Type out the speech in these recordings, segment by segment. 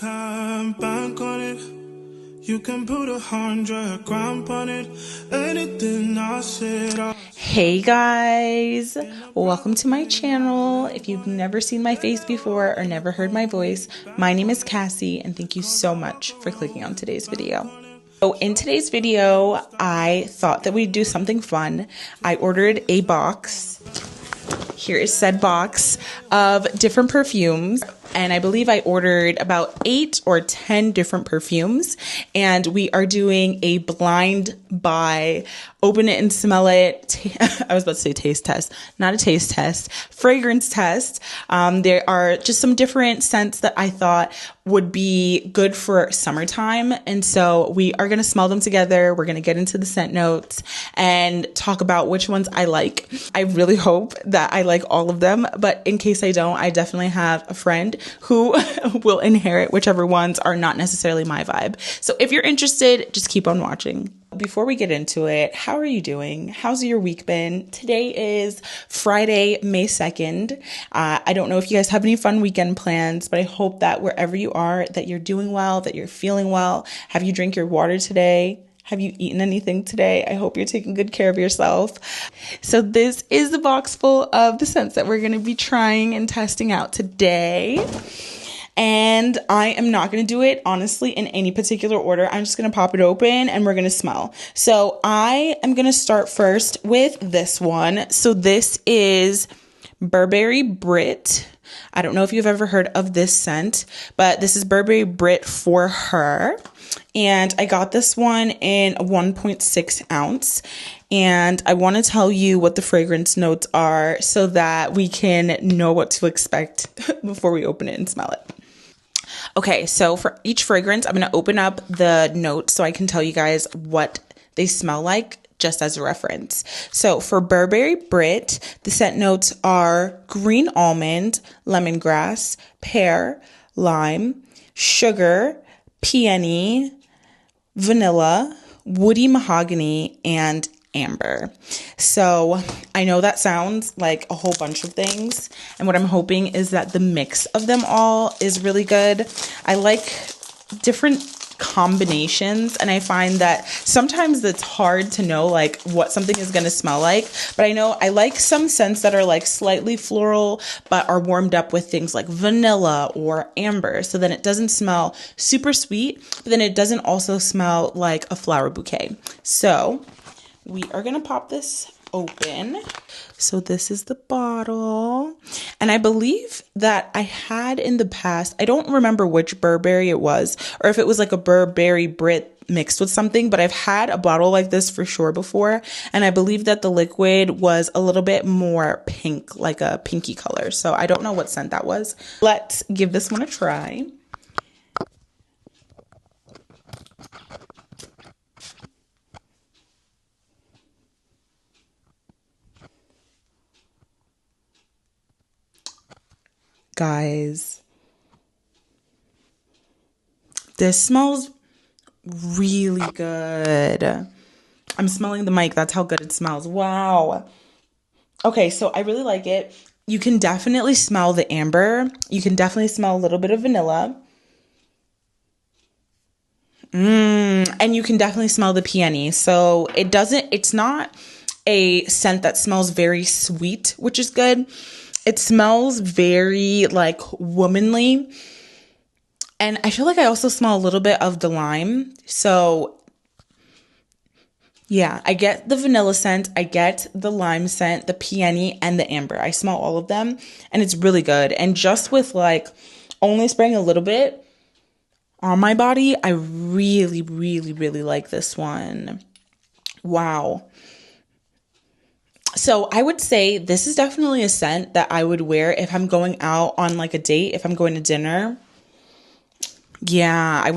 can bank on it. You can put 100 grand on it. Anything I said. Hey guys, welcome to my channel. If you've never seen my face before or never heard my voice, my name is Cassie and thank you so much for clicking on today's video. So in today's video, I thought that we'd do something fun. I ordered a box. Here is said box of different perfumes. And I believe I ordered about 8 or 10 different perfumes. And we are doing a blind buy, open it and smell it. I was about to say taste test, not a taste test, fragrance test. There are just some different scents that I thought would be good for summertime. And so we are going to smell them together. We're going to get into the scent notes and talk about which ones I like. I really hope that I like all of them. But in case I don't, I definitely have a friend who will inherit whichever ones are not necessarily my vibe. So if you're interested, just keep on watching. Before we get into it, how are you doing? How's your week been? Today is Friday, May 2nd. I don't know if you guys have any fun weekend plans, but I hope that wherever you are, that you're doing well, that you're feeling well. Have you drank your water today? Have you eaten anything today? I hope you're taking good care of yourself. So this is the box full of the scents that we're going to be trying and testing out today. And I am not going to do it, honestly, in any particular order. I'm just going to pop it open and we're going to smell. So I am going to start first with this one. So this is Burberry Brit. I don't know if you've ever heard of this scent, but this is Burberry Brit for her. And I got this one in a 1.6 ounce. And I want to tell you what the fragrance notes are so that we can know what to expect before we open it and smell it. Okay, so for each fragrance, I'm going to open up the notes so I can tell you guys what they smell like just as a reference. So for Burberry Brit, the scent notes are green almond, lemongrass, pear, lime, sugar, peony, vanilla, woody mahogany, and amber. So I know that sounds like a whole bunch of things, and what I'm hoping is that the mix of them all is really good. I like different combinations, and I find that sometimes it's hard to know like what something is going to smell like, but I know I like some scents that are like slightly floral but are warmed up with things like vanilla or amber, so then it doesn't smell super sweet, but then it doesn't also smell like a flower bouquet. So we are going to pop this open. So this is the bottle. And I believe that I had in the past, I don't remember which Burberry it was, or if it was like a Burberry Brit mixed with something, but I've had a bottle like this for sure before. And I believe that the liquid was a little bit more pink, like a pinky color. So I don't know what scent that was. Let's give this one a try. Guys, this smells really good. I'm smelling the mic. That's how good it smells. Wow. Okay, so I really like it. You can definitely smell the amber. You can definitely smell a little bit of vanilla. And you can definitely smell the peony. So it's not a scent that smells very sweet, which is good. It smells very like womanly. And I feel like I also smell a little bit of the lime. So yeah, I get the vanilla scent, I get the lime scent, the peony, and the amber. I smell all of them and it's really good. And just with like only spraying a little bit on my body, I really, really, really like this one. Wow. So I would say this is definitely a scent that I would wear if I'm going out on like a date, if I'm going to dinner. Yeah, I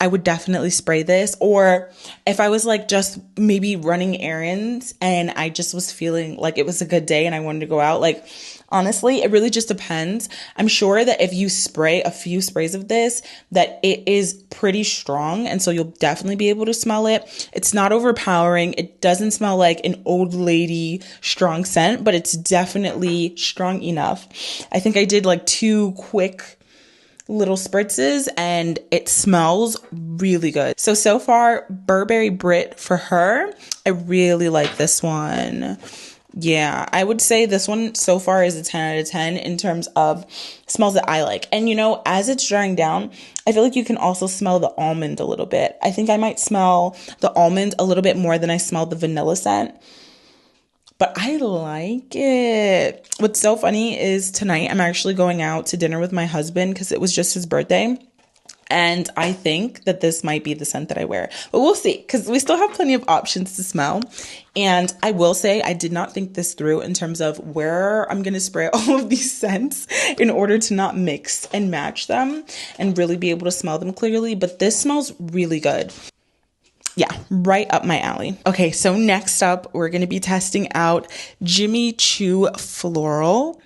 would definitely spray this. Or if I was like just maybe running errands and I just was feeling like it was a good day and I wanted to go out, like honestly, it really just depends. I'm sure that if you spray a few sprays of this, that it is pretty strong. And so you'll definitely be able to smell it. It's not overpowering. It doesn't smell like an old lady strong scent, but it's definitely strong enough. I think I did like 2 quick little spritzes, and it smells really good. So far, Burberry Brit for her. I really like this one. Yeah, I would say this one so far is a 10 out of 10 in terms of smells that I like. And you know, as it's drying down, I feel like you can also smell the almond a little bit. I think I might smell the almond a little bit more than I smell the vanilla scent. But I like it. What's so funny is tonight I'm actually going out to dinner with my husband because it was just his birthday. And I think that this might be the scent that I wear. But we'll see, because we still have plenty of options to smell. And I will say I did not think this through in terms of where I'm going to spray all of these scents in order to not mix and match them and really be able to smell them clearly. But this smells really good. Yeah, right up my alley. Okay, so next up, we're going to be testing out Jimmy Choo Floral.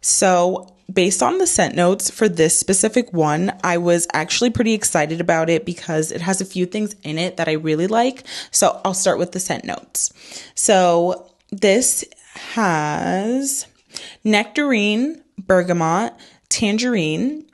So based on the scent notes for this specific one, I was actually pretty excited about it because it has a few things in it that I really like. So I'll start with the scent notes. So this has nectarine, bergamot, tangerine,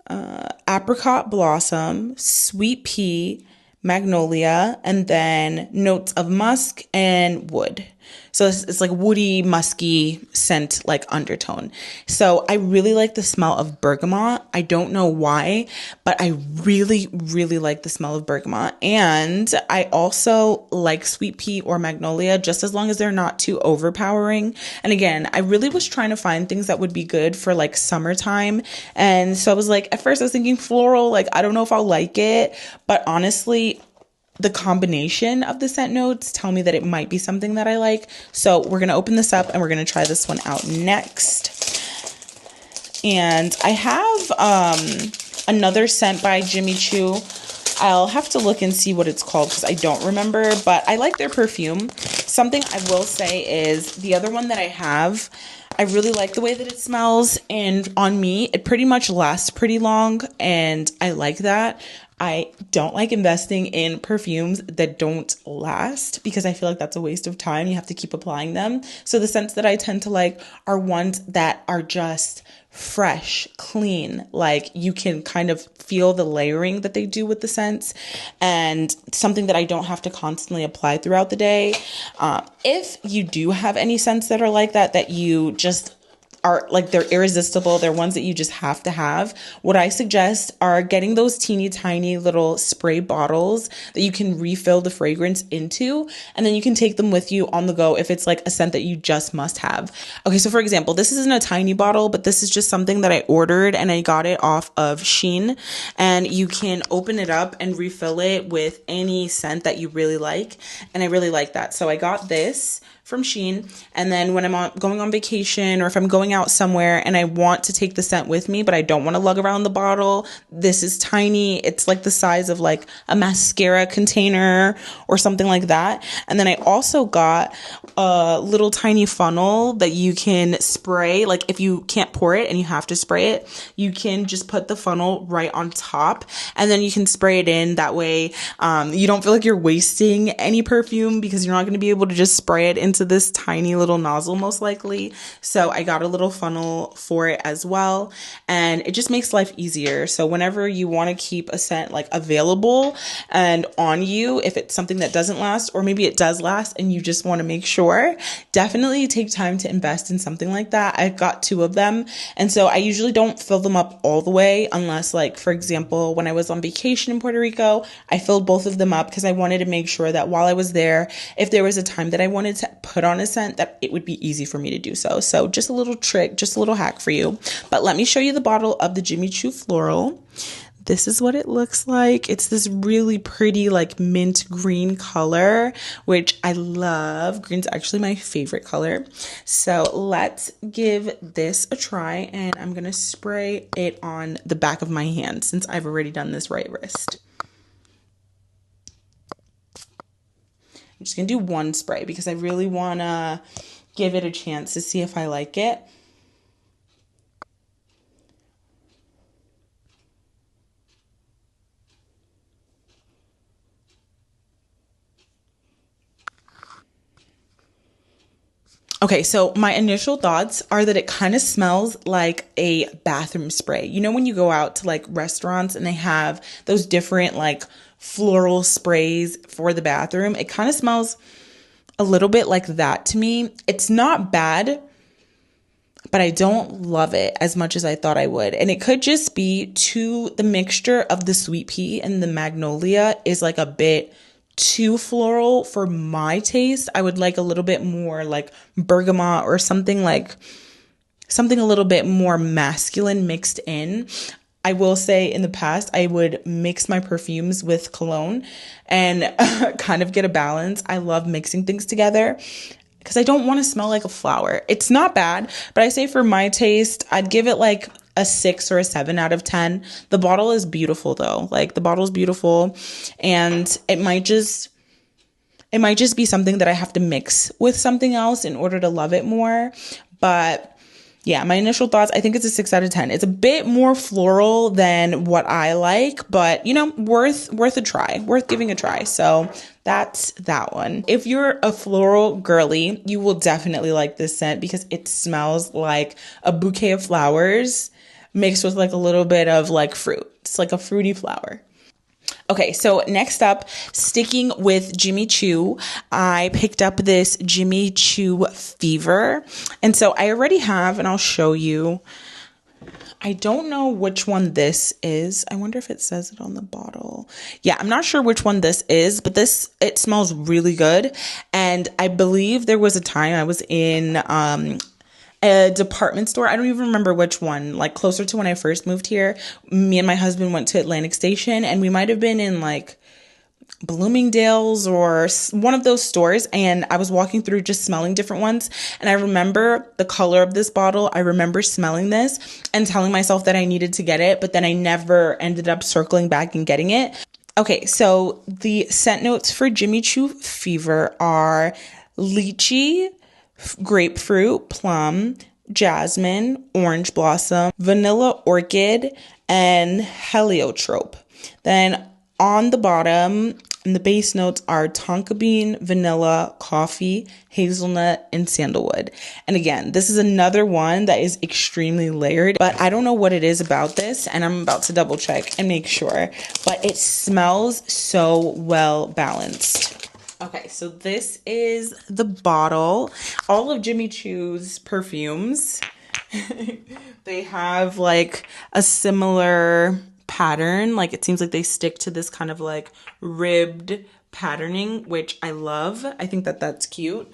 apricot blossom, sweet pea, magnolia, and then notes of musk and wood. So it's like woody, musky scent, like undertone. So I really like the smell of bergamot. I don't know why, but I really, really like the smell of bergamot. And I also like sweet pea or magnolia, just as long as they're not too overpowering. And again, I really was trying to find things that would be good for like summertime. And so I was like, at first I was thinking floral, like, I don't know if I'll like it, but honestly, the combination of the scent notes tell me that it might be something that I like. So we're going to open this up and we're going to try this one out next. And I have another scent by Jimmy Choo. I'll have to look and see what it's called because I don't remember, but I like their perfume. Something I will say is the other one that I have, I really like the way that it smells, and on me, it pretty much lasts pretty long, and I like that. I don't like investing in perfumes that don't last because I feel like that's a waste of time. You have to keep applying them. So the scents that I tend to like are ones that are just fresh, clean, like you can kind of feel the layering that they do with the scents, and something that I don't have to constantly apply throughout the day. If you do have any scents that are like that, that you just are like, they're irresistible, they're ones that you just have to have, what I suggest are getting those teeny tiny little spray bottles that you can refill the fragrance into, and then you can take them with you on the go if it's like a scent that you just must have. Okay, so for example, this isn't a tiny bottle, but this is just something that I ordered and I got it off of Shein, and you can open it up and refill it with any scent that you really like, and I really like that. So I got this from Shein, and then when I'm going on vacation, or if I'm going out somewhere and I want to take the scent with me but I don't want to lug around the bottle, this is tiny. It's like the size of like a mascara container or something like that. And then I also got a little tiny funnel that you can spray, like if you can't pour it and you have to spray it, you can just put the funnel right on top and then you can spray it in. That way you don't feel like you're wasting any perfume because you're not going to be able to just spray it into this tiny little nozzle most likely. So I got a little funnel for it as well, and it just makes life easier. So whenever you want to keep a scent like available and on you, if it's something that doesn't last, or maybe it does last and you just want to make sure, definitely take time to invest in something like that. I've got 2 of them, and so I usually don't fill them up all the way unless, like, for example, when I was on vacation in Puerto Rico, I filled both of them up because I wanted to make sure that while I was there, if there was a time that I wanted to put on a scent, that it would be easy for me to do so. So just a little trick, just a little hack for you. But let me show you the bottle of the Jimmy Choo Floral. This is what it looks like. It's this really pretty like mint green color, which I love. Green's actually my favorite color. So let's give this a try, and I'm gonna spray it on the back of my hand since I've already done this right wrist. I'm just gonna do one spray because I really wanna give it a chance to see if I like it. Okay, so my initial thoughts are that it kind of smells like a bathroom spray. You know, when you go out to like restaurants and they have those different like floral sprays for the bathroom, it kind of smells a little bit like that to me. It's not bad, but I don't love it as much as I thought I would. And it could just be the mixture of the sweet pea and the magnolia is like a bit too floral for my taste. I would like a little bit more like bergamot or something a little bit more masculine mixed in. I will say in the past, I would mix my perfumes with cologne and kind of get a balance. I love mixing things together because I don't want to smell like a flower. It's not bad, but I say for my taste, I'd give it like a 6 or a 7 out of 10. The bottle is beautiful though. Like the bottle's beautiful, and it might just be something that I have to mix with something else in order to love it more. But yeah, my initial thoughts, I think it's a 6 out of 10. It's a bit more floral than what I like, but you know, worth a try, worth giving a try. So that's that one. If you're a floral girly, you will definitely like this scent because it smells like a bouquet of flowers mixed with like a little bit of like fruit. It's like a fruity flower. Okay, so next up, sticking with Jimmy Choo, I picked up this Jimmy Choo Fever. And so I already have, and I'll show you. I don't know which one this is. I wonder if it says it on the bottle. Yeah, I'm not sure which one this is, but it smells really good. And I believe there was a time I was in a department store. I don't even remember which one, like closer to when I first moved here. Me and my husband went to Atlantic Station, and we might have been in like Bloomingdale's or one of those stores, and I was walking through just smelling different ones, and I remember the color of this bottle. I remember smelling this and telling myself that I needed to get it, but then I never ended up circling back and getting it. Okay, so the scent notes for Jimmy Choo Fever are lychee, grapefruit, plum, jasmine, orange blossom, vanilla orchid, and heliotrope. Then on the bottom, the base notes are tonka bean, vanilla, coffee, hazelnut, and sandalwood. And again, this is another one that is extremely layered, but I don't know what it is about this, and I'm about to double check and make sure, but it smells so well balanced. Okay, so this is the bottle. All of Jimmy Choo's perfumes, they have like a similar pattern. Like it seems like they stick to this kind of like ribbed patterning, which I love. I think that that's cute.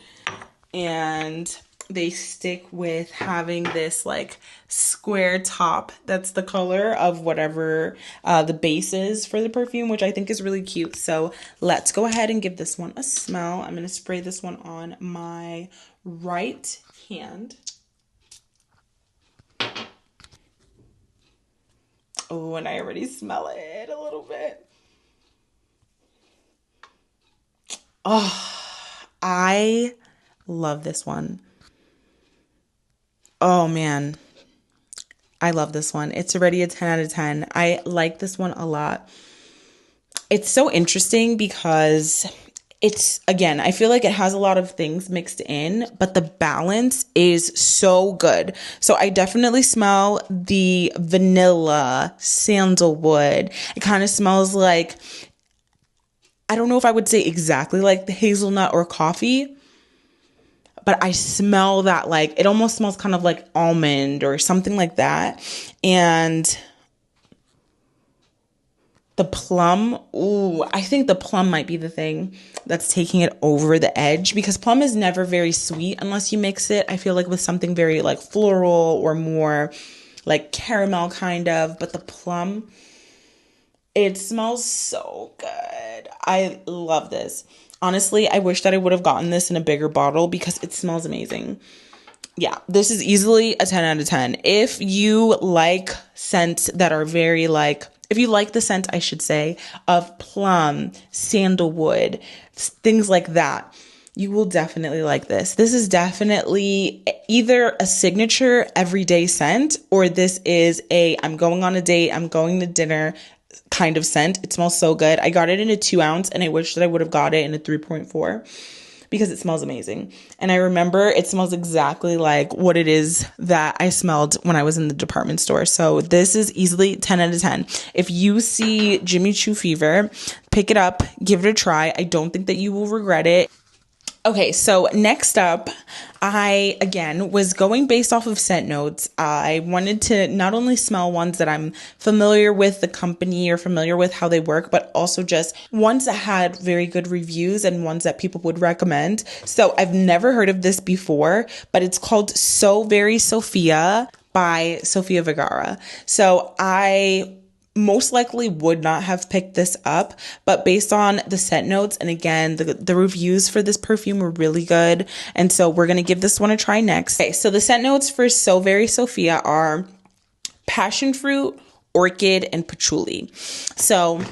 And they stick with having this like square top that's the color of whatever the base is for the perfume, which I think is really cute. So let's go ahead and give this one a smell. I'm going to spray this one on my right hand. Oh, and I already smell it a little bit. Oh, I love this one. Oh man, I love this one. It's already a 10 out of 10. I like this one a lot. It's so interesting because it's, again, I feel like it has a lot of things mixed in, but the balance is so good. So I definitely smell the vanilla, sandalwood. It kind of smells like, I don't know if I would say exactly like the hazelnut or coffee, but I smell that, like, it almost smells kind of like almond or something like that. And the plum, ooh, I think the plum might be the thing that's taking it over the edge, because plum is never very sweet unless you mix it, I feel like, with something very like floral or more like caramel kind of. But the plum, it smells so good. I love this. Honestly, I wish that I would have gotten this in a bigger bottle because it smells amazing. Yeah, this is easily a 10 out of 10. If you like scents that are very like, if you like the scent, I should say, of plum, sandalwood, things like that, you will definitely like this. This is definitely either a signature everyday scent, or this is a I'm going on a date, I'm going to dinner kind of scent. It smells so good. I got it in a 2 ounce and I wish that I would have got it in a 3.4 because it smells amazing. And I remember it smells exactly like what it is that I smelled when I was in the department store. So this is easily 10 out of 10. If you see Jimmy Choo Fever, pick it up, give it a try. I don't think that you will regret it. Okay, so next up, I, again, was going based off of scent notes. I wanted to not only smell ones that I'm familiar with the company or familiar with how they work, but also just ones that had very good reviews and ones that people would recommend. So I've never heard of this before, but it's called Very Sophia by Sofia Vergara. So I most likely would not have picked this up, but based on the scent notes, and again, the reviews for this perfume were really good, and so we're going to give this one a try next. Okay, so the scent notes for Very Sophia are passion fruit, orchid, and patchouli. So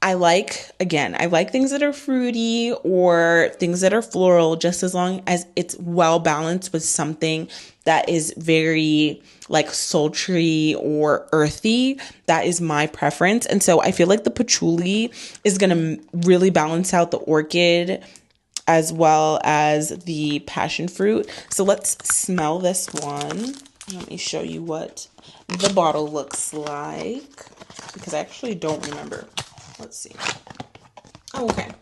I like things that are fruity or things that are floral, just as long as it's well balanced with something that is very like sultry or earthy. That is my preference. And so I feel like the patchouli is going to really balance out the orchid as well as the passion fruit. So let's smell this one. Let me show you what the bottle looks like, because I actually don't remember. Let's see. Oh, okay.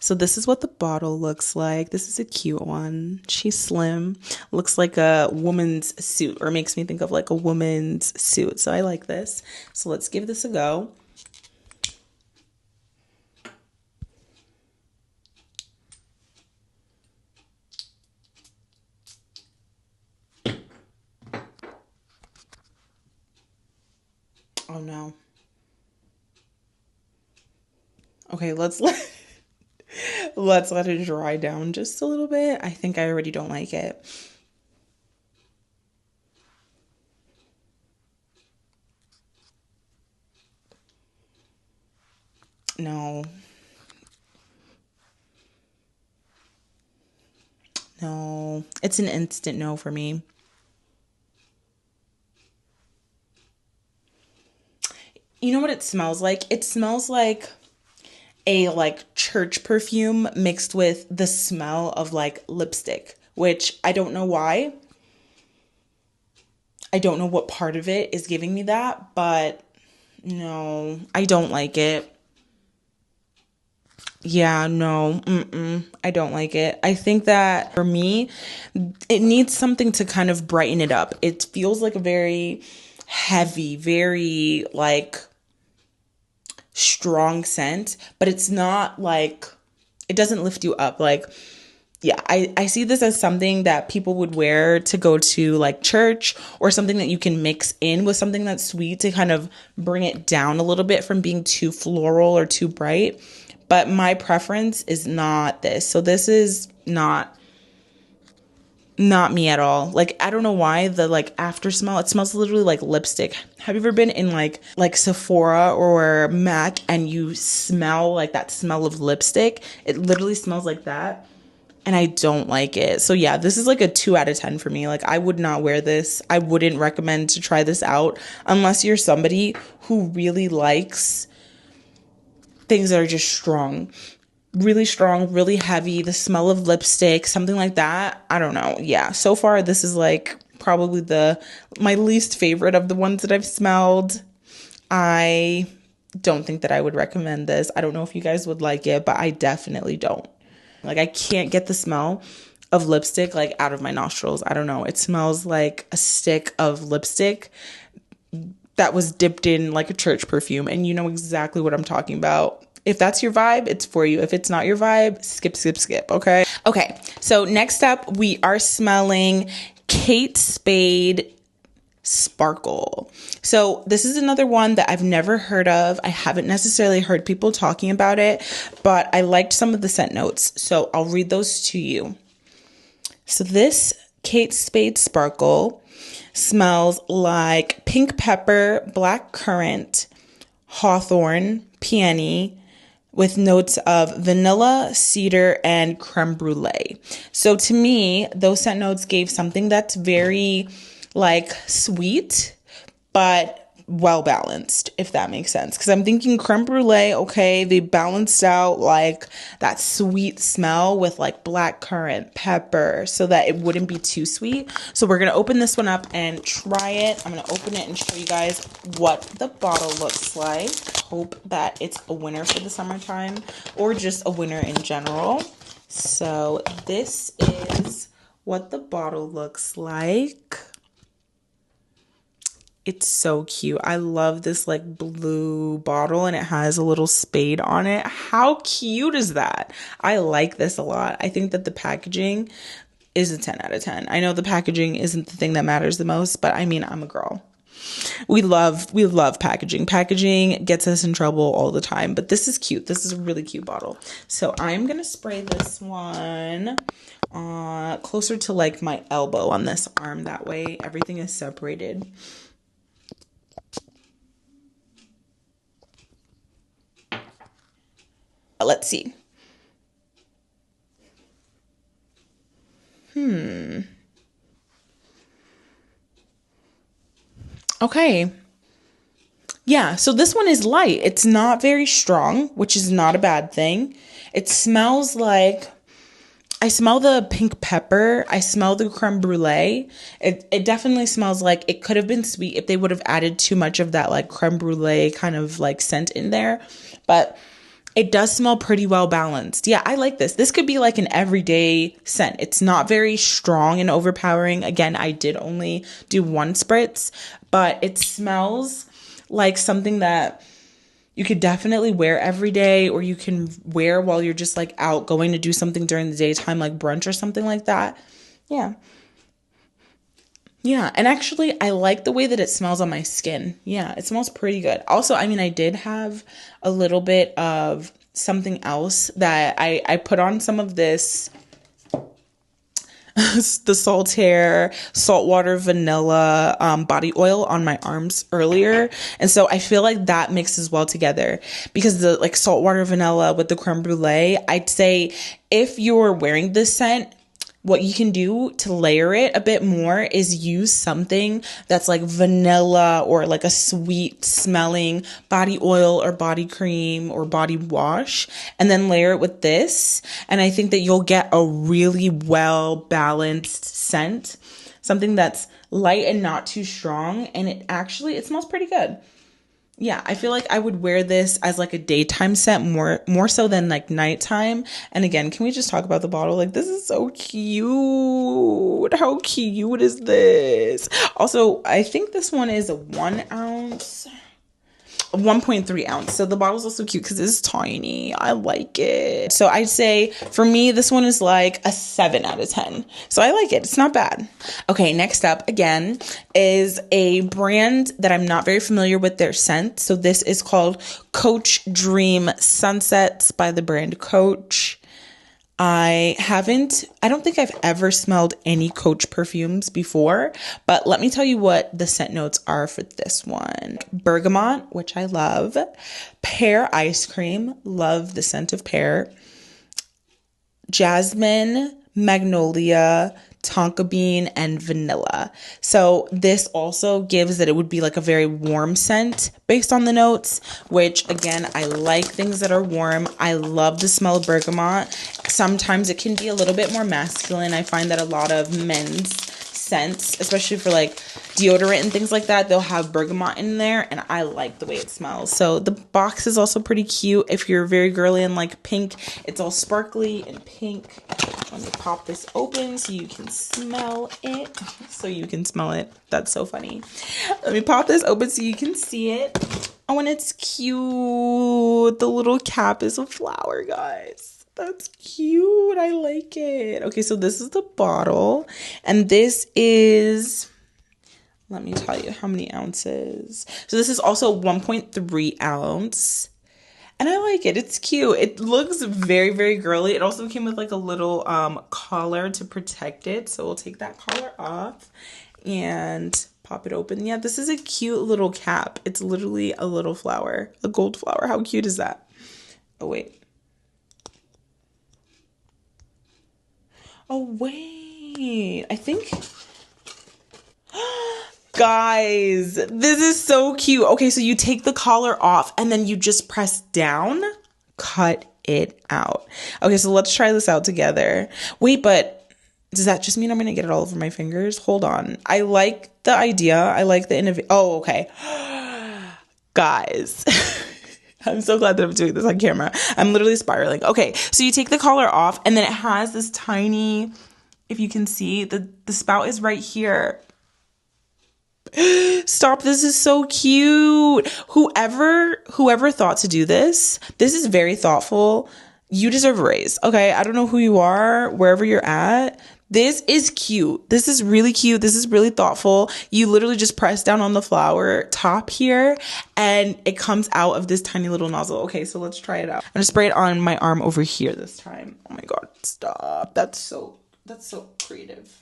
So this is what the bottle looks like. This is a cute one. She's slim. Looks like a woman's suit, or makes me think of like a woman's suit. So I like this. So let's give this a go. Oh no. Okay, let's let it dry down just a little bit. I think I already don't like it. No. No. It's an instant no for me. You know what it smells like? It smells like a like church perfume mixed with the smell of like lipstick, which I don't know why. I don't know what part of it is giving me that, but no, I don't like it. Yeah, no, I don't like it. I think that for me, it needs something to kind of brighten it up. It feels like a very heavy, very like strong scent, but it's not like, it doesn't lift you up. Like, yeah, I see this as something that people would wear to go to like church, or something that you can mix in with something that's sweet to kind of bring it down a little bit from being too floral or too bright. But my preference is not this. So this is not me at all. Like, I don't know why the like after smell, it smells literally like lipstick. Have you ever been in like Sephora or MAC and you smell like that smell of lipstick? It literally smells like that, and I don't like it. So yeah, this is like a 2 out of 10 for me. Like, I would not wear this. I wouldn't recommend to try this out unless you're somebody who really likes things that are just strong, really heavy, the smell of lipstick, something like that. I don't know. Yeah, so far this is like probably my least favorite of the ones that I've smelled. I don't think that I would recommend this. I don't know if you guys would like it, but I definitely don't. Like, I can't get the smell of lipstick like out of my nostrils. I don't know. It smells like a stick of lipstick that was dipped in like a church perfume, and you know exactly what I'm talking about. If that's your vibe, it's for you. If it's not your vibe, skip, okay? Okay, so next up, we are smelling Kate Spade Sparkle. So this is another one that I've never heard of. I haven't necessarily heard people talking about it, but I liked some of the scent notes, so I'll read those to you. So this Kate Spade Sparkle smells like pink pepper, black currant, hawthorn, peony, with notes of vanilla, cedar, and creme brulee. So to me, those scent notes gave something that's very like sweet, but well balanced, if that makes sense. Because I'm thinking creme brulee, okay, they balanced out like that sweet smell with like black currant pepper so that it wouldn't be too sweet. So we're gonna open this one up and try it. I'm gonna open it and show you guys what the bottle looks like. Hope that it's a winner for the summertime or just a winner in general. So this is what the bottle looks like. It's so cute. I love this like blue bottle and it has a little spade on it. How cute is that? I like this a lot. I think that the packaging is a 10 out of 10. I know the packaging isn't the thing that matters the most, but I mean, I'm a girl. We love packaging. Packaging gets us in trouble all the time, but this is cute. This is a really cute bottle. So I'm going to spray this one closer to like my elbow on this arm. That way everything is separated. Let's see. Okay. Yeah, so this one is light. It's not very strong, which is not a bad thing. It smells like, I smell the pink pepper. I smell the creme brulee. It definitely smells like it could have been sweet if they would have added too much of that like creme brulee kind of like scent in there. But it does smell pretty well balanced. Yeah, I like this. This could be like an everyday scent. It's not very strong and overpowering. Again, I did only do one spritz, but it smells like something that you could definitely wear every day, or you can wear while you're just like out going to do something during the daytime, like brunch or something like that. Yeah. Yeah, and actually, I like the way that it smells on my skin. Yeah, it smells pretty good. Also, I mean, I did have a little bit of something else that I put on some of this, the Saltaire saltwater vanilla body oil on my arms earlier. And so I feel like that mixes well together because the like saltwater vanilla with the creme brulee, I'd say if you're wearing this scent, what you can do to layer it a bit more is use something that's like vanilla or like a sweet smelling body oil or body cream or body wash, and then layer it with this. And I think that you'll get a really well balanced scent, something that's light and not too strong. And it smells pretty good. Yeah, I feel like I would wear this as like a daytime scent more so than like nighttime. And again, can we just talk about the bottle? Like, this is so cute. How cute is this? Also, I think this one is a 1 ounce. 1.3 ounce. So the bottle's also cute because it's tiny. I like it. So I'd say for me, this one is like a 7 out of 10. So I like it. It's not bad. Okay, next up again is a brand that I'm not very familiar with their scent. So this is called Coach Dream Sunsets by the brand Coach. I don't think I've ever smelled any Coach perfumes before, but let me tell you what the scent notes are for this one. Bergamot, which I love. Pear ice cream, love the scent of pear. Jasmine, magnolia, tonka bean, and vanilla. So this also gives that it would be like a very warm scent based on the notes, which again, I like things that are warm. I love the smell of bergamot. Sometimes it can be a little bit more masculine. I find that a lot of men's scents, especially for like deodorant and things like that, they'll have bergamot in there, and I like the way it smells. So the box is also pretty cute. If you're very girly and like pink, it's all sparkly and pink. Let me pop this open so you can smell it. That's so funny. Let me pop this open so you can see it. Oh, and it's cute. The little cap is a flower, guys. That's cute. I like it. Okay, so this is the bottle. And this is, let me tell you how many ounces. So this is also 1.3 ounce. And I like it. It's cute. It looks very, very girly. It also came with like a little collar to protect it. So we'll take that collar off and pop it open. Yeah, this is a cute little cap. It's literally a little flower, a gold flower. How cute is that? Oh, wait. Oh, wait. I think Guys, this is so cute. Okay, so you take the collar off and then you just press down, cut it out. Okay, so let's try this out together. Wait, but does that just mean I'm gonna get it all over my fingers? Hold on. I like the idea. I like the innovation. Oh, okay. Guys, I'm so glad that I'm doing this on camera. I'm literally spiraling. Okay, so you take the collar off and then it has this tiny, if you can see, the spout is right here. Stop, this is so cute. Whoever thought to do this is very thoughtful. You deserve a raise. Okay, I don't know who you are, wherever you're at. This is cute. This is really cute. This is really thoughtful. You literally just press down on the flower top here and it comes out of this tiny little nozzle. Okay, so let's try it out. I'm gonna spray it on my arm over here this time. Oh my god, stop. That's so creative.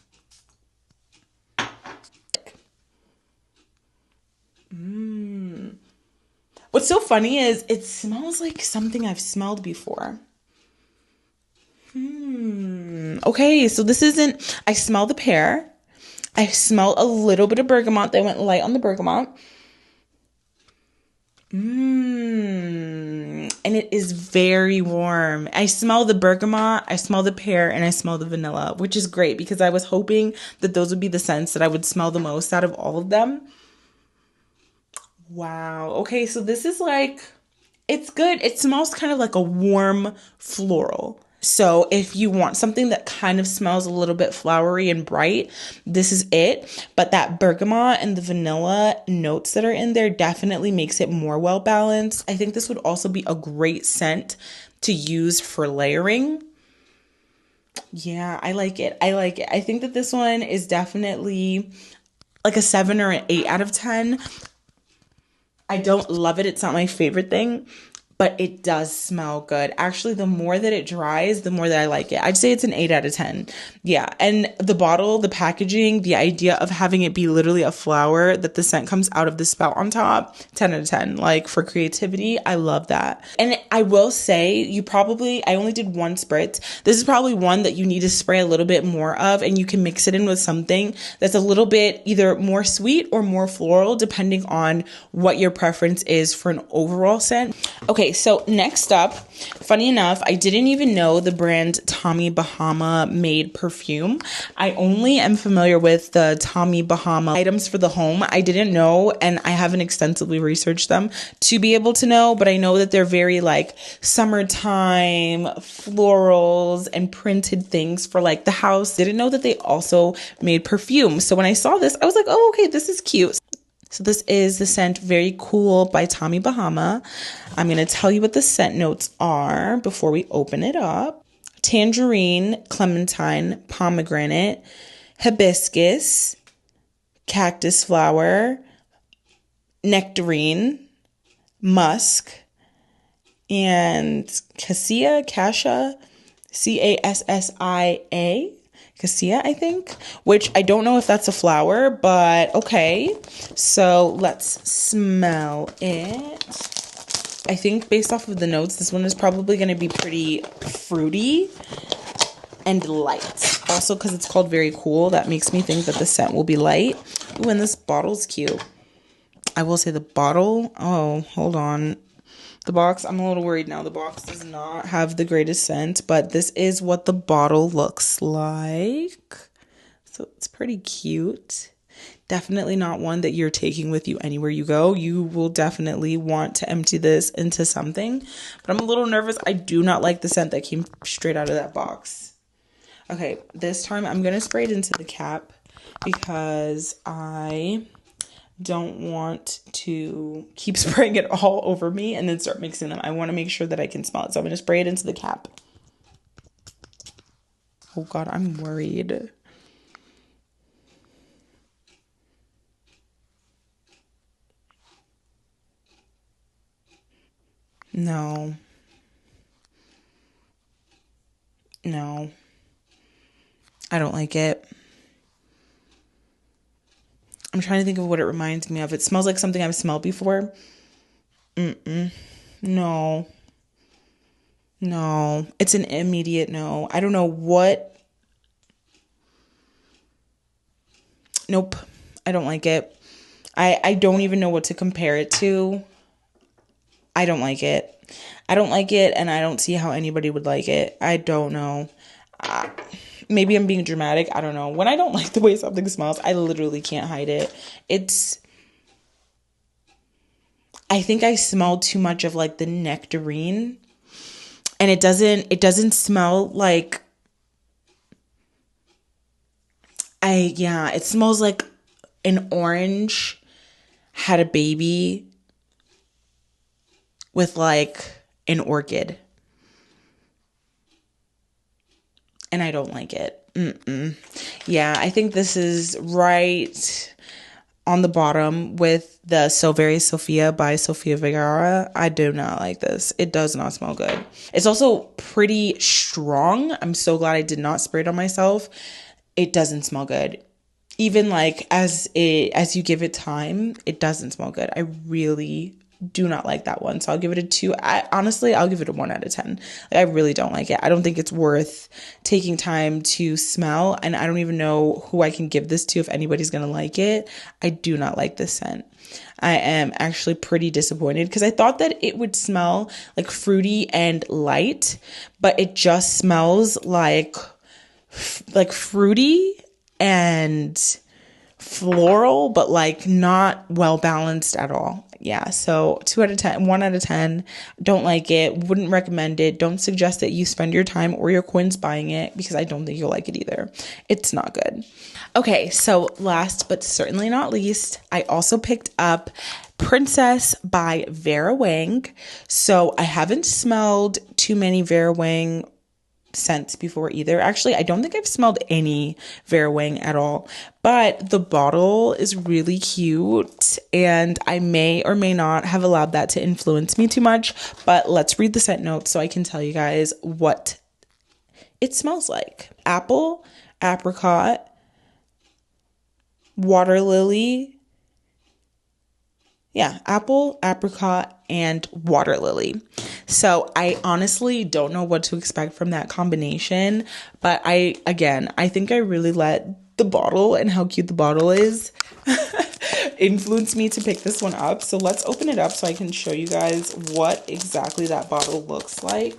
What's so funny is it smells like something I've smelled before. Okay, so this isn't, I smell the pear. I smell a little bit of bergamot. They went light on the bergamot. And it is very warm. I smell the bergamot, I smell the pear, and I smell the vanilla, which is great because I was hoping that those would be the scents that I would smell the most out of all of them. Wow. Okay, so this is like, it's good. It smells kind of like a warm floral. So if you want something that kind of smells a little bit flowery and bright, this is it. But that bergamot and the vanilla notes that are in there definitely makes it more well balanced. I think this would also be a great scent to use for layering. Yeah, I like it. I like it. I think that this one is definitely like a 7 or an 8 out of 10. I don't love it. It's not my favorite thing, but it does smell good. Actually, the more that it dries, the more that I like it. I'd say it's an 8 out of 10. Yeah. And the bottle, the packaging, the idea of having it be literally a flower that the scent comes out of the spout on top, 10 out of 10. Like for creativity, I love that. And I will say I only did one spritz. This is probably one that you need to spray a little bit more of, and you can mix it in with something that's a little bit either more sweet or more floral, depending on what your preference is for an overall scent. Okay, so next up, funny enough, I didn't even know the brand Tommy Bahama made perfume. I only am familiar with the Tommy Bahama items for the home. I didn't know, and I haven't extensively researched them to be able to know, but I know that they're very like summertime florals and printed things for like the house. Didn't know that they also made perfume. So when I saw this, I was like, oh, okay, this is cute. So this is the scent Very Cool by Tommy Bahama. I'm going to tell you what the scent notes are before we open it up. Tangerine, clementine, pomegranate, hibiscus, cactus flower, nectarine, musk, and cassia, C-A-S-S-I-A. Cassia, I think, which I don't know if that's a flower, but okay. So let's smell it. I think based off of the notes, this one is probably going to be pretty fruity and light. Also, because it's called Very Cool, that makes me think that the scent will be light. Ooh, and this bottle's cute. I will say the bottle, oh, hold on. The box, I'm a little worried now. The box does not have the greatest scent, but this is what the bottle looks like. So it's pretty cute. Definitely not one that you're taking with you anywhere you go. You will definitely want to empty this into something, but I'm a little nervous. I do not like the scent that came straight out of that box. Okay, this time I'm going to spray it into the cap because I don't want to keep spraying it all over me and then start mixing them. I want to make sure that I can smell it. So I'm going to spray it into the cap. Oh God, I'm worried. No. I don't like it. I'm trying to think of what it reminds me of. It smells like something I've smelled before. No. It's an immediate no. I don't know what. Nope. I don't like it. I don't even know what to compare it to. I don't like it. I don't like it, and I don't see how anybody would like it. I don't know. Maybe I'm being dramatic. I don't know. When I don't like the way something smells, I literally can't hide it. I think I smell too much of like the nectarine, and it doesn't smell like it smells like an orange had a baby with like an orchid. And I don't like it. Yeah, I think this is right on the bottom with the Very Sophia by Sofia Vergara. I do not like this. It does not smell good. It's also pretty strong. I'm so glad I did not spray it on myself. It doesn't smell good. Even like as you give it time, it doesn't smell good. I really do not like that one. So I'll give it a 2. Honestly, I'll give it a 1 out of 10. Like, I really don't like it. I don't think it's worth taking time to smell. And I don't even know who I can give this to if anybody's going to like it. I do not like this scent. I am actually pretty disappointed because I thought that it would smell like fruity and light, but it just smells like fruity and floral, but like not well balanced at all. Yeah, so 2 out of 10, 1 out of 10. Don't like it. Wouldn't recommend it. Don't suggest that you spend your time or your coins buying it because I don't think you'll like it either. It's not good. Okay, so last but certainly not least, I also picked up Princess by Vera Wang. So I haven't smelled too many Vera Wang scents before either. Actually, I don't think I've smelled any Vera Wang at all, but the bottle is really cute and I may or may not have allowed that to influence me too much, but let's read the scent notes so I can tell you guys what it smells like. Apple, apricot, water lily. Yeah, apple, apricot, and water lily. So I honestly don't know what to expect from that combination. But I think I really let the bottle and how cute the bottle is influence me to pick this one up. So let's open it up so I can show you guys what exactly that bottle looks like.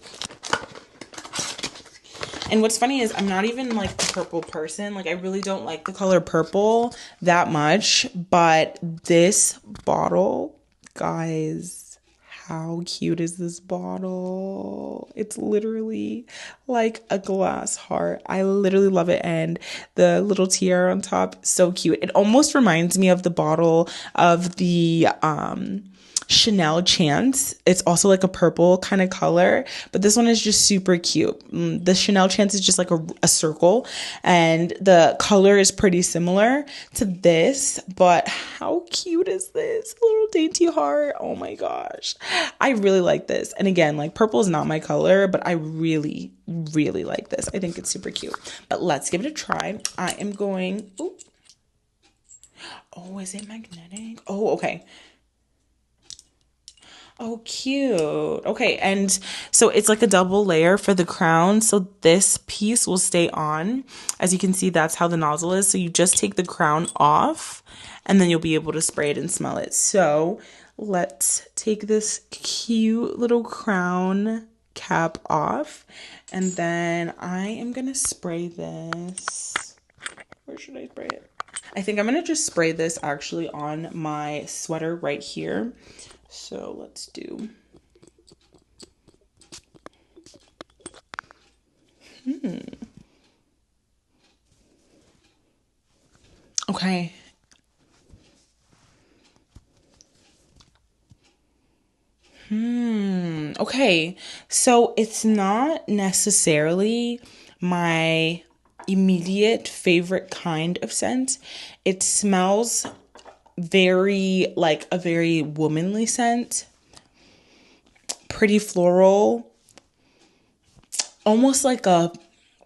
And what's funny is I'm not even like a purple person. Like I really don't like the color purple that much. But this bottle, guys, how cute is this bottle? It's literally like a glass heart. I literally love it. And the little tiara on top, so cute. It almost reminds me of the bottle of the Chanel Chance. It's also like a purple kind of color, but this one is just super cute. The Chanel Chance is just like a circle, and the color is pretty similar to this, but how cute is this? A little dainty heart. Oh my gosh. I really like this. And again, like purple is not my color, but I really, really like this. I think it's super cute. But let's give it a try. I am going, oh, is it magnetic? Oh, okay. Oh, cute. Okay, and so it's like a double layer for the crown. So this piece will stay on. As you can see, that's how the nozzle is. So you just take the crown off, and then you'll be able to spray it and smell it. So let's take this cute little crown cap off, and then I am going to spray this. Where should I spray it? I think I'm going to just spray this actually on my sweater right here. So let's do. Okay. Okay. So it's not necessarily my immediate favorite kind of scent. It smells very like a very womanly scent, pretty floral, almost like a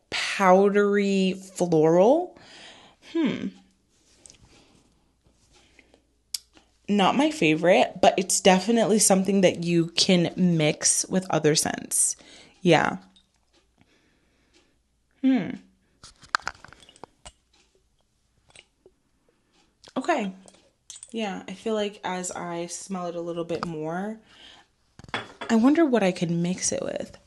powdery floral. Not my favorite, but it's definitely something that you can mix with other scents. Yeah. Okay. Yeah, I feel like as I smell it a little bit more, I wonder what I could mix it with.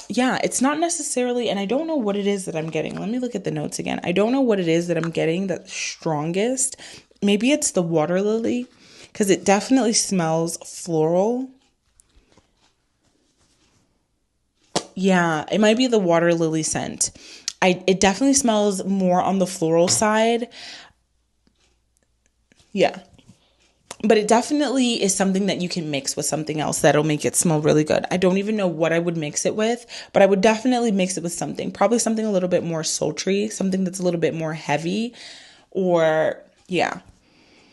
Yeah, it's not necessarily, and I don't know what it is that I'm getting. Let me look at the notes again. I don't know what it is that I'm getting that's strongest. Maybe it's the water lily, because it definitely smells floral. Yeah, it might be the water lily scent. It definitely smells more on the floral side. Yeah. But it definitely is something that you can mix with something else that'll make it smell really good. I don't even know what I would mix it with, but I would definitely mix it with something. Probably something a little bit more sultry, something that's a little bit more heavy, or yeah.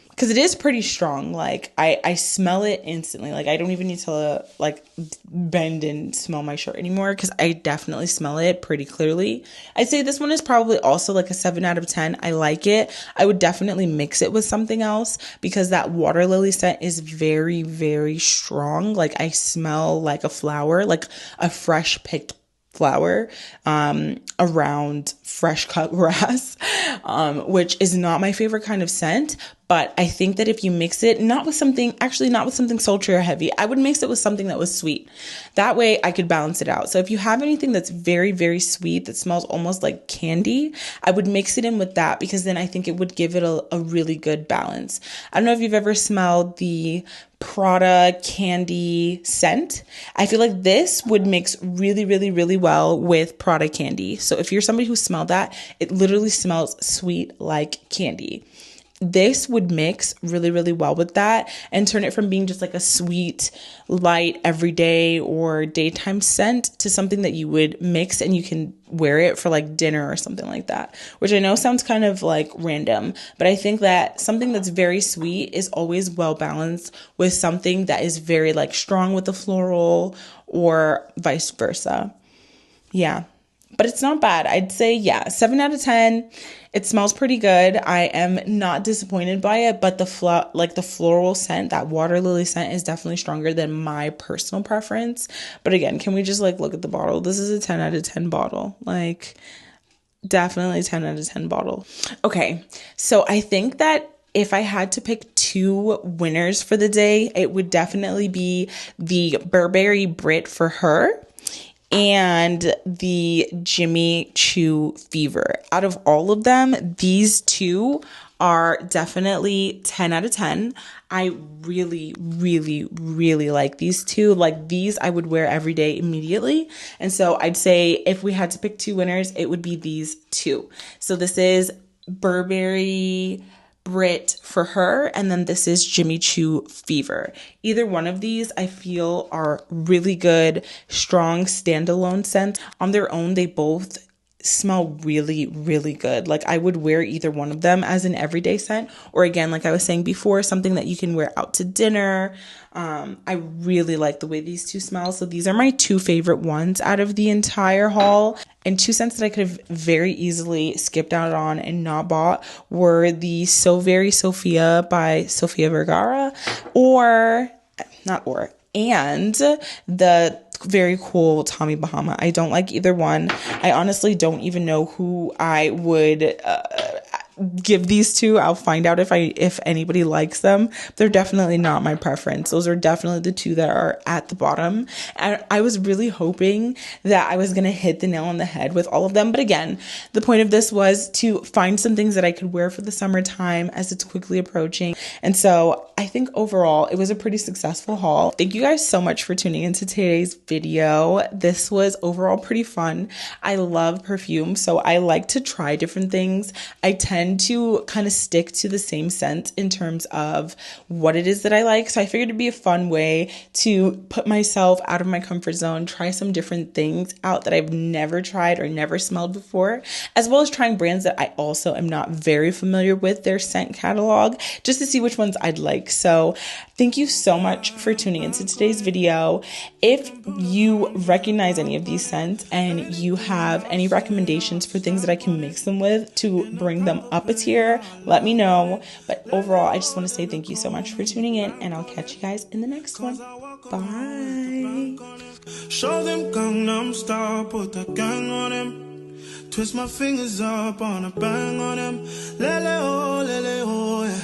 Because it is pretty strong. Like, I smell it instantly. Like, I don't even need to, like, bend and smell my shirt anymore, because I definitely smell it pretty clearly. I'd say this one is probably also, like, a 7 out of 10. I like it. I would definitely mix it with something else, because that water lily scent is very, very strong. Like, I smell like a flower, like a fresh picked flower around fresh cut grass, which is not my favorite kind of scent. But I think that if you mix it, not with something sultry or heavy, I would mix it with something that was sweet. That way I could balance it out. So if you have anything that's very, very sweet, that smells almost like candy, I would mix it in with that, because then I think it would give it a really good balance. I don't know if you've ever smelled the Prada candy scent. I feel like this would mix really, really, really well with Prada candy. So if you're somebody who smelled that, it literally smells sweet like candy. This would mix really, really well with that and turn it from being just like a sweet, light, everyday or daytime scent to something that you would mix and you can wear it for like dinner or something like that, which I know sounds kind of like random, but I think that something that's very sweet is always well balanced with something that is very like strong with the floral or vice versa. Yeah. But it's not bad. I'd say, yeah, 7 out of 10. It smells pretty good. I am not disappointed by it, but the floral scent, that water lily scent, is definitely stronger than my personal preference. But again, can we just like look at the bottle? This is a 10 out of 10 bottle. Like, definitely 10 out of 10 bottle. Okay, so I think that if I had to pick 2 winners for the day, it would definitely be the Burberry Brit for her and the Jimmy Choo Fever. Out of all of them, these 2 are definitely 10 out of 10. I really, really, really like these 2. Like, these I would wear every day immediately. And so I'd say if we had to pick 2 winners, it would be these 2. So this is Burberry Brit for her, and then this is Jimmy Choo Fever. Either one of these I feel are really good, strong standalone scents. On their own, they both smell really, really good. Like, I would wear either one of them as an everyday scent, or again, like I was saying before, something that you can wear out to dinner. I really like the way these 2 smell. So these are my 2 favorite ones out of the entire haul. And 2 scents that I could have very easily skipped out on and not bought were the Very Sophia by Sofia Vergara and the very cool Tommy Bahama. I don't like either one. I honestly don't even know who I would give these to. I'll find out if anybody likes them. They're definitely not my preference. Those are definitely the 2 that are at the bottom. And I was really hoping that I was going to hit the nail on the head with all of them. But again, the point of this was to find some things that I could wear for the summertime as it's quickly approaching. And so I think overall it was a pretty successful haul. Thank you guys so much for tuning into today's video. This was overall pretty fun. I love perfume, so I like to try different things. I tend to kind of stick to the same scent in terms of what it is that I like. So I figured it'd be a fun way to put myself out of my comfort zone, try some different things out that I've never tried or never smelled before, as well as trying brands that I also am not very familiar with their scent catalog, just to see which ones I'd like. So thank you so much for tuning into today's video. If you recognize any of these scents and you have any recommendations for things that I can mix them with to bring them up a tier, let me know. But overall, I just want to say thank you so much for tuning in, and I'll catch you guys in the next one. Bye. Show them Gangnam Style, put the gang on him. Twist my fingers up on a bang on him. Lele oh, yeah.